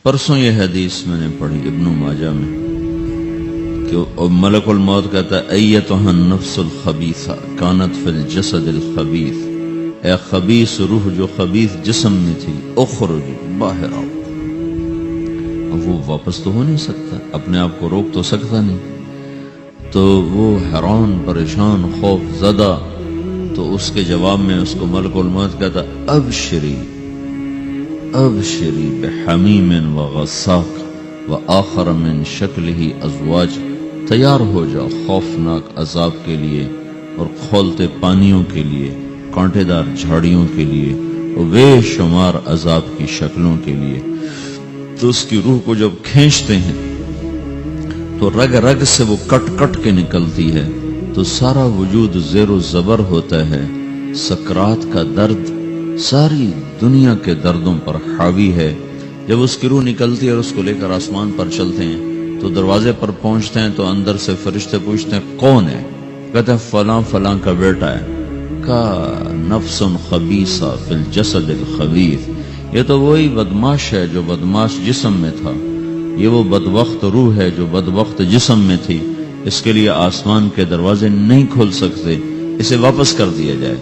پرسوں یہ حدیث میں نے پڑھی ابن ماجہ میں کہ ملک الموت کہتا ہے ایتھا النفس الخبیثہ کانت فی الجسد الخبیث، اے خبیث روح جو خبیث جسم میں تھی، اخرجی باہر آؤ۔ اب وہ واپس تو ہو نہیں سکتا، اپنے آپ کو روک تو سکتا نہیں، تو وہ حیران پریشان خوف زدہ، تو اس کے جواب میں اس کو ملک الموت کہتا ابشری ابشری بحمیم وغساق وآخر من شکلہ ازواج، تیار ہو جاؤ خوفناک عذاب کے لیے اور کھولتے پانیوں کے لیے، کانٹے دار جھاڑیوں کے لیے اور بے شمار عذاب کی شکلوں کے لیے۔ تو اس کی روح کو جب کھینچتے ہیں تو رگ رگ سے وہ کٹ کٹ کے نکلتی ہے، تو سارا وجود زیر و زبر ہوتا ہے، سکرات کا درد ساری دنیا کے دردوں پر حاوی ہے۔ جب اس کی روح نکلتی ہے اور اس کو لے کر آسمان پر چلتے ہیں تو دروازے پر پہنچتے ہیں تو اندر سے فرشتے پوچھتے ہیں کون ہے؟ کہتے ہیں فلاں فلاں کا بیٹا ہے۔ کا نفس خبیثہ فی الجسد الخبیث، یہ تو وہی بدماش ہے جو بدماش جسم میں تھا، یہ وہ بدبخت روح ہے جو بدبخت جسم میں تھی، اس کے لیے آسمان کے دروازے نہیں کھول سکتے، اسے واپس کر دیا جائے۔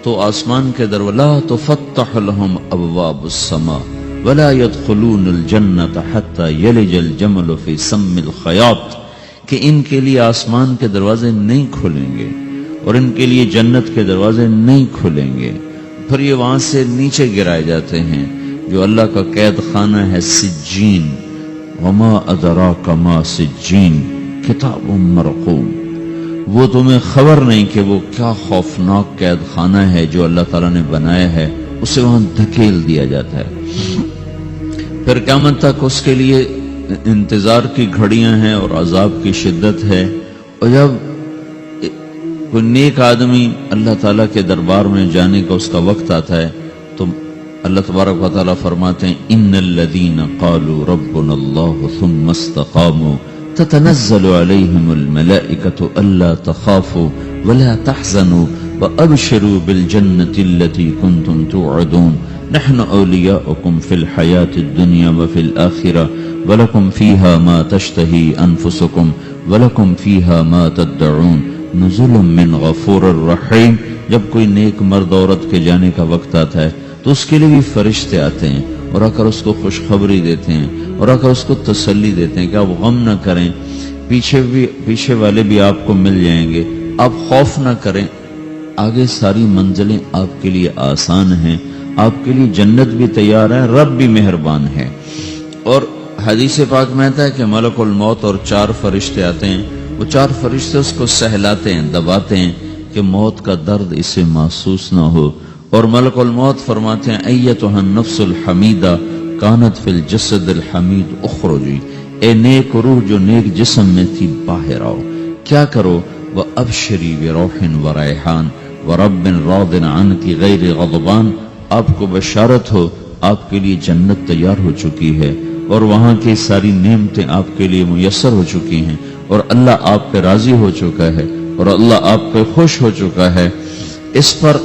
تو آسمان کے دروازے لا تفتح لهم ابواب السماء ولا يدخلون الجنة حتى يلج الجمل في سم الخياط، کہ ان کے لیے آسمان کے دروازے نہیں کھلیں گے اور ان کے لیے جنت کے دروازے نہیں کھلیں گے، پھر یہ وہاں سے نیچے گرائے جاتے ہیں جو اللہ کا قید خانہ ہے سجین۔ وما ادراک ما سجین کتاب مرقوم، وہ تمہیں خبر نہیں کہ وہ کیا خوفناک قید خانہ ہے جو اللہ تعالیٰ نے بنایا ہے، اسے وہاں دھکیل دیا جاتا ہے۔ پھر قیامت تک اس کے لیے انتظار کی گھڑیاں ہیں اور عذاب کی شدت ہے۔ اور جب کوئی نیک آدمی اللہ تعالیٰ کے دربار میں جانے کا اس کا وقت آتا ہے تو اللہ تبارک و تعالیٰ فرماتے ہیں ان الذین قالوا ربنا اللہ ثم استقاموا تتنزل علیہم الملائکۃ الا تخافوا ولا تحزنوا وابشروا بالجنۃ التي کنتم توعدون نحن اولیاؤکم فی الحیاۃ الدنیا وفی الآخرہ ولکم فیہا ما تشتہی انفسکم ولکم فیہا ما تدعون نزل من غفور الرحیم۔ جب کوئی نیک مرد عورت کے جانے کا وقت آتا ہے تو اس کے لیے بھی فرشتے آتے ہیں اور آ کر اس کو خوشخبری دیتے ہیں اور آ کر اس کو تسلی دیتے ہیں کہ آپ غم نہ کریں، پیچھے والے بھی آپ کو مل جائیں گے، آپ خوف نہ کریں، آگے ساری منزلیں آپ کے لیے آسان ہیں، آپ کے لیے جنت بھی تیار ہے، رب بھی مہربان ہے۔ اور حدیث پاک میں آتا ہے کہ ملک الموت اور 4 فرشتے آتے ہیں، وہ 4 فرشتے اس کو سہلاتے ہیں، دباتے ہیں کہ موت کا درد اسے محسوس نہ ہو، اور ملک الموت فرماتے ہیں ایتھا النفس الحمیدہ کانت فی الجسد الحمید اخرجی، اے نیک روح جو نیک جسم میں تھی باہر آؤ۔ کیا کرو؟ وابشری بروح وریحان ورب راض عنک غیر غضبان، آپ کو بشارت ہو آپ کے لیے جنت تیار ہو چکی ہے اور وہاں کی ساری نعمتیں آپ کے لیے میسر ہو چکی ہیں اور اللہ آپ پہ راضی ہو چکا ہے اور اللہ آپ پہ خوش ہو چکا ہے۔ اس پر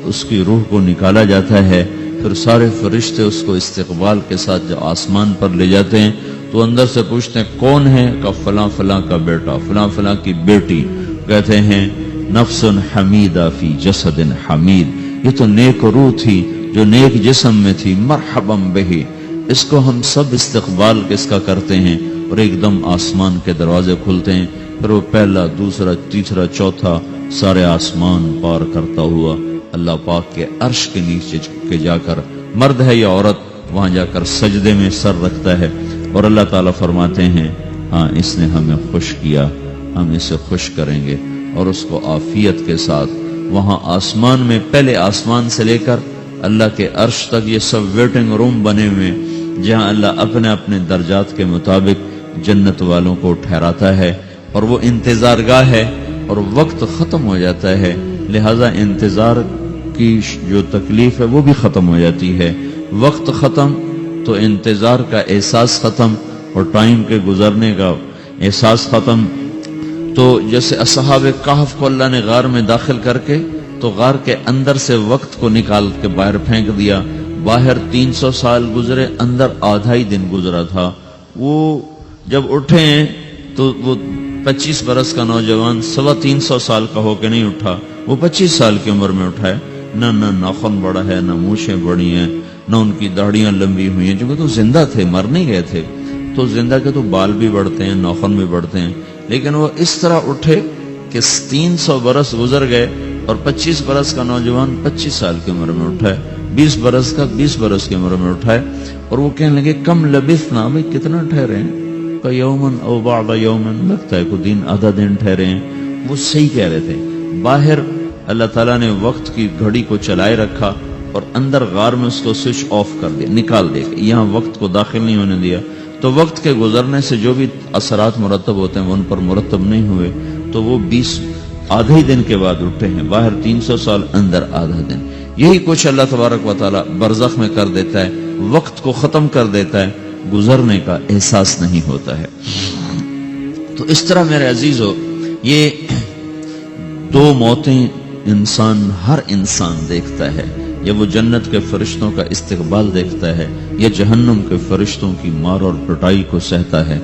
اس کی روح کو نکالا جاتا ہے، پھر سارے فرشتے اس کو استقبال کے ساتھ جو آسمان پر لے جاتے ہیں تو اندر سے پوچھتے ہیں کون ہے؟ کہ فلاں فلاں کا بیٹا، فلاں فلاں کی بیٹی۔ کہتے ہیں نفس حمیدہ فی جسد حمید، یہ تو نیک روح تھی جو نیک جسم میں تھی، مرحبا بہی، اس کو ہم سب استقبال کس کا کرتے ہیں، اور ایک دم آسمان کے دروازے کھلتے ہیں، پھر وہ پہلا دوسرا تیسرا چوتھا سارے آسمان پار کرتا ہوا اللہ پاک کے عرش کے نیچے کے جا کر، مرد ہے یا عورت، وہاں جا کر سجدے میں سر رکھتا ہے اور اللہ تعالیٰ فرماتے ہیں ہاں اس نے ہمیں خوش کیا، ہم اسے خوش کریں گے، اور اس کو عافیت کے ساتھ وہاں آسمان میں، پہلے آسمان سے لے کر اللہ کے عرش تک یہ سب ویٹنگ روم بنے ہوئے جہاں اللہ اپنے اپنے درجات کے مطابق جنت والوں کو ٹھہراتا ہے، اور وہ انتظار گاہ ہے اور وقت ختم ہو جاتا ہے، لہذا انتظار کی جو تکلیف ہے وہ بھی ختم ہو جاتی ہے۔ وقت ختم تو انتظار کا احساس ختم اور ٹائم کے گزرنے کا احساس ختم۔ تو جیسے اصحاب کہف کو اللہ نے غار میں داخل کر کے تو غار کے اندر سے وقت کو نکال کے باہر پھینک دیا، باہر 300 سال گزرے، اندر آدھا ہی دن گزرا تھا۔ وہ جب اٹھے ہیں تو وہ 25 برس کا نوجوان 325 سال کا ہو کے نہیں اٹھا، وہ 25 سال کی عمر میں اٹھا ہے۔ نہ ناخن بڑا ہے، نہ مونچھیں بڑی ہیں، نہ ان کی داڑیاں لمبی ہوئی ہیں، چونکہ تو زندہ تھے، مر نہیں گئے تھے۔ تو زندہ کے تو بال بھی بڑھتے ہیں، ناخن بھی بڑھتے ہیں، لیکن وہ اس طرح اٹھے کہ 300 برس گزر گئے اور 25 برس کا نوجوان 25 سال کی عمر میں اٹھا ہے، 20 برس کا 20 برس کی عمر میں اٹھا ہے۔ اور وہ کہنے لگے کم لبثنا، بھئی کتنا ٹھہرے ہیں، کہ یومن او بعض یومن، لگتا ہے کوئی دن آدھا دن ٹھہرے ہیں۔ وہ صحیح کہہ رہے تھے۔ باہر اللہ تعالیٰ نے وقت کی گھڑی کو چلائے رکھا اور اندر غار میں اس کو سوئچ آف کر دیا، نکال دیا، یہاں وقت کو داخل نہیں ہونے دیا۔ تو وقت کے گزرنے سے جو بھی اثرات مرتب ہوتے ہیں وہ ان پر مرتب نہیں ہوئے، تو وہ 20 آدھے ہی دن کے بعد اٹھے ہیں، باہر 300 سال، اندر آدھا دن۔ یہی کچھ اللہ تبارک و تعالیٰ برزخ میں کر دیتا ہے، وقت کو ختم کر دیتا ہے، گزرنے کا احساس نہیں ہوتا ہے۔ تو اس طرح میرے عزیزو، یہ دو موتیں ہر انسان دیکھتا ہے، یا وہ جنت کے فرشتوں کا استقبال دیکھتا ہے، یا جہنم کے فرشتوں کی مار اور پٹائی کو سہتا ہے۔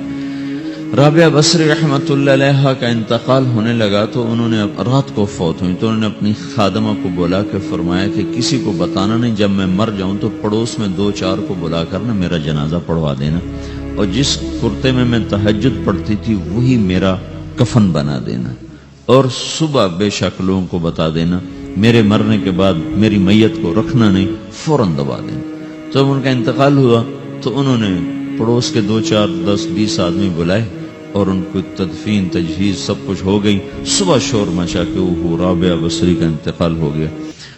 رابعہ بصری رحمت اللہ علیہ کا انتقال ہونے لگا تو انہوں نے رات کو فوت ہوئی، تو انہوں نے اپنی خادمہ کو بلا کے فرمایا کہ کسی کو بتانا نہیں، جب میں مر جاؤں تو پڑوس میں 2-4 کو بلا کر نا میرا جنازہ پڑھوا دینا، اور جس کرتے میں تہجد پڑھتی تھی وہی میرا کفن بنا دینا، اور صبح بے شک لوگوں کو بتا دینا، میرے مرنے کے بعد میری میت کو رکھنا نہیں، فوراً دبا دینا۔ تو جب ان کا انتقال ہوا تو انہوں نے پڑوس کے 2-4-10-20 آدمی بلائے اور ان کو تدفین تجہیز سب کچھ ہو گئی۔ صبح شور مچا کہ وہ رابعہ بصری کا انتقال ہو گیا۔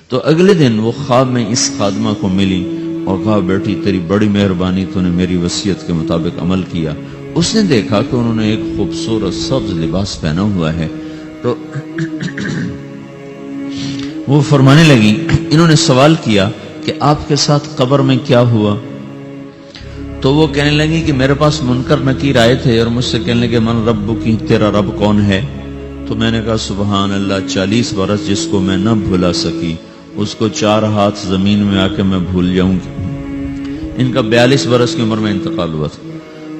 تو اگلے دن وہ خواب میں اس خادمہ کو ملی اور کہا بیٹی تیری بڑی مہربانی، تو نے میری وصیت کے مطابق عمل کیا۔ اس نے دیکھا کہ انہوں نے ایک خوبصورت سبز لباس پہنا ہوا ہے، تو وہ فرمانے لگی، انہوں نے سوال کیا کہ آپ کے ساتھ قبر میں کیا ہوا؟ تو وہ کہنے لگی کہ میرے پاس منکر نکیر آئے تھے اور مجھ سے کہنے لگے من رب کی، تیرا رب کون ہے؟ تو میں نے کہا سبحان اللہ، 40 برس جس کو میں نہ بھلا سکی اس کو 4 ہاتھ زمین میں آ کے میں بھول جاؤں گی۔ ان کا 42 برس کی عمر میں انتقال ہوا تھا۔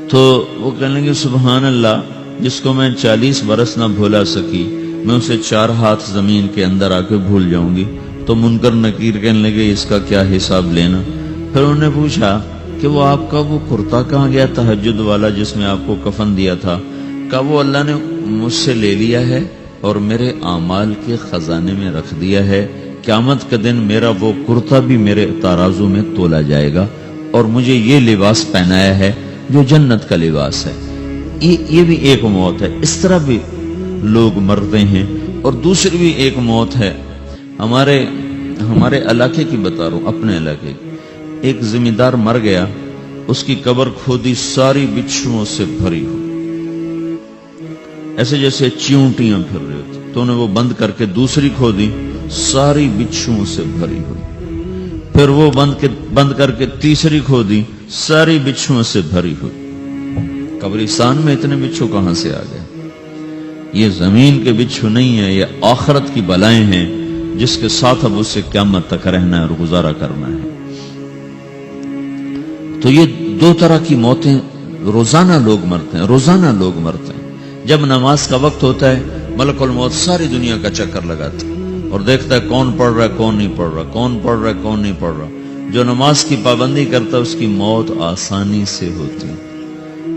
تو وہ کہنے لگے سبحان اللہ، جس کو میں 40 برس نہ بھولا سکی میں اسے 4 ہاتھ زمین کے اندر آ کے بھول جاؤں گی۔ تو منکر نکیر کہنے لگے اس کا کیا حساب لینا؟ پھر انہوں نے پوچھا کہ وہ آپ کا وہ کرتا کہاں گیا تہجد والا جس میں آپ کو کفن دیا تھا؟ کہ وہ اللہ نے مجھ سے لے لیا ہے اور میرے اعمال کے خزانے میں رکھ دیا ہے، قیامت کے دن میرا وہ کرتا بھی میرے ترازو میں تولا جائے گا، اور مجھے یہ لباس پہنایا ہے جو جنت کا لباس ہے۔ یہ بھی ایک موت ہے۔ اس طرح بھی لوگ مرتے ہیں۔ اور دوسری بھی ایک موت ہے، ہمارے علاقے کی بتا رہا ہوں، اپنے علاقے کی۔ ایک ذمہ دار مر گیا، اس کی قبر کھودی، ساری بچھوؤں سے بھری ہوئی، ایسے جیسے چیونٹیاں پھر رہی ہوتی، تو انہیں وہ بند کر کے دوسری کھودی، ساری بچھوؤں سے بھری ہوئی، پھر وہ بند کر کے تیسری کھودی، ساری بچھوؤں سے بھری ہوئی۔ قبرستان میں اتنے بچھو کہاں سے آ گئے؟ یہ زمین کے بچھو نہیں ہے، یہ آخرت کی بلائیں ہیں جس کے ساتھ اب اسے قیامت تک رہنا ہے اور گزارا کرنا ہے۔ تو یہ 2 طرح کی موتیں روزانہ لوگ مرتے ہیں، روزانہ لوگ مرتے ہیں۔ جب نماز کا وقت ہوتا ہے ملک الموت ساری دنیا کا چکر لگاتا ہے اور دیکھتا ہے کون پڑھ رہا ہے کون نہیں پڑھ رہا، کون پڑھ رہا ہے کون نہیں پڑھ رہا۔ جو نماز کی پابندی کرتا ہے اس کی موت آسانی سے ہوتی ہے،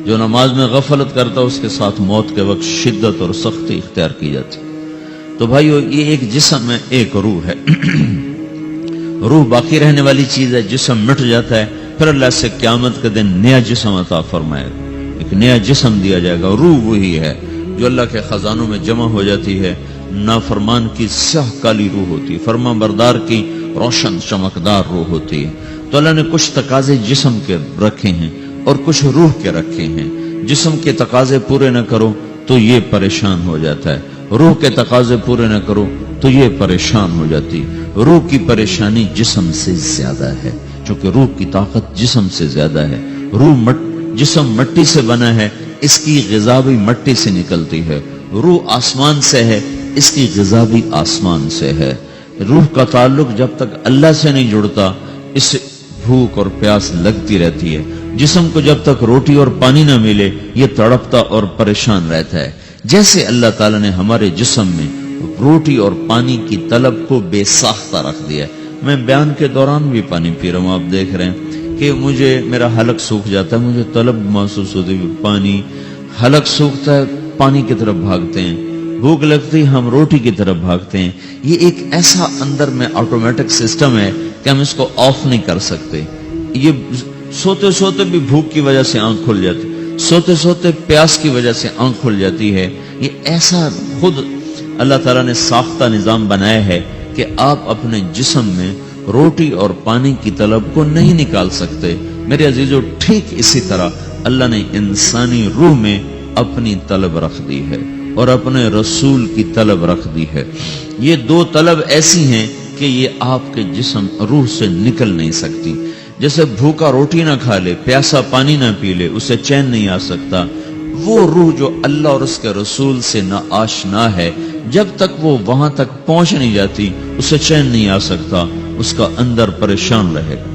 جو نماز میں غفلت کرتا ہے اس کے ساتھ موت کے وقت شدت اور سختی اختیار کی جاتی۔ تو بھائیو، یہ ایک جسم ہے، ایک روح ہے۔ روح باقی رہنے والی چیز ہے، جسم مٹ جاتا ہے، پھر اللہ سے قیامت کے دن نیا جسم عطا فرمائے گا، ایک نیا جسم دیا جائے گا۔ روح وہی ہے جو اللہ کے خزانوں میں جمع ہو جاتی ہے۔ نافرمان کی سیاہ کالی روح ہوتی ہے، فرما بردار کی روشن چمکدار روح ہوتی ہے۔ تو اللہ نے کچھ تقاضے جسم کے رکھے ہیں اور کچھ روح کے رکھے ہیں۔ جسم کے تقاضے پورے نہ کرو تو یہ پریشان ہو جاتا ہے، روح کے تقاضے پورے نہ کرو تو یہ پریشان ہو جاتی۔ روح کی پریشانی جسم سے زیادہ ہے، چونکہ روح کی طاقت جسم سے زیادہ ہے۔ جسم مٹی سے بنا ہے، اس کی غذا بھی مٹی سے نکلتی ہے۔ روح آسمان سے ہے، اس کی غذا بھی آسمان سے ہے۔ روح کا تعلق جب تک اللہ سے نہیں جڑتا، اس بھوک اور پیاس لگتی رہتی ہے. جسم کو جب تک روٹی اور پانی نہ ملے یہ تڑپتا اور پریشان رہتا ہے. جیسے اللہ تعالیٰ نے ہمارے جسم میں روٹی اور پانی کی طلب کو بے ساختہ رکھ دیا ہے. میں بیان کے دوران بھی پانی پی رہا ہوں، آپ دیکھ رہے ہیں کہ مجھے میرا حلق سوکھ جاتا ہے، مجھے طلب محسوس ہوتی ہے پانی. حلق سوکھتا ہے، پانی کی طرف بھاگتے ہیں. بھوک لگتی ہم روٹی کی طرف بھاگتے ہیں. یہ ایک ایسا اندر میں آٹومیٹک سسٹم ہے کہ ہم اس کو آف نہیں کر سکتے. یہ سوتے سوتے بھی بھوک کی وجہ سے آنکھ کھل جاتی، سوتے سوتے پیاس کی وجہ سے آنکھ کھل جاتی ہے. یہ ایسا خود اللہ تعالیٰ نے ساختہ نظام بنایا ہے کہ آپ اپنے جسم میں روٹی اور پانی کی طلب کو نہیں نکال سکتے. میرے عزیزو، ٹھیک اسی طرح اللہ نے انسانی روح میں اپنی طلب رکھ دی ہے اور اپنے رسول کی طلب رکھ دی ہے. یہ دو طلب ایسی ہیں کہ یہ آپ کے جسم روح سے نکل نہیں سکتی. جیسے بھوکا روٹی نہ کھا لے، پیاسا پانی نہ پی لے، اسے چین نہیں آ سکتا. وہ روح جو اللہ اور اس کے رسول سے نہ آشنا ہے، جب تک وہ وہاں تک پہنچ نہیں جاتی اسے چین نہیں آ سکتا، اس کا اندر پریشان رہے گا.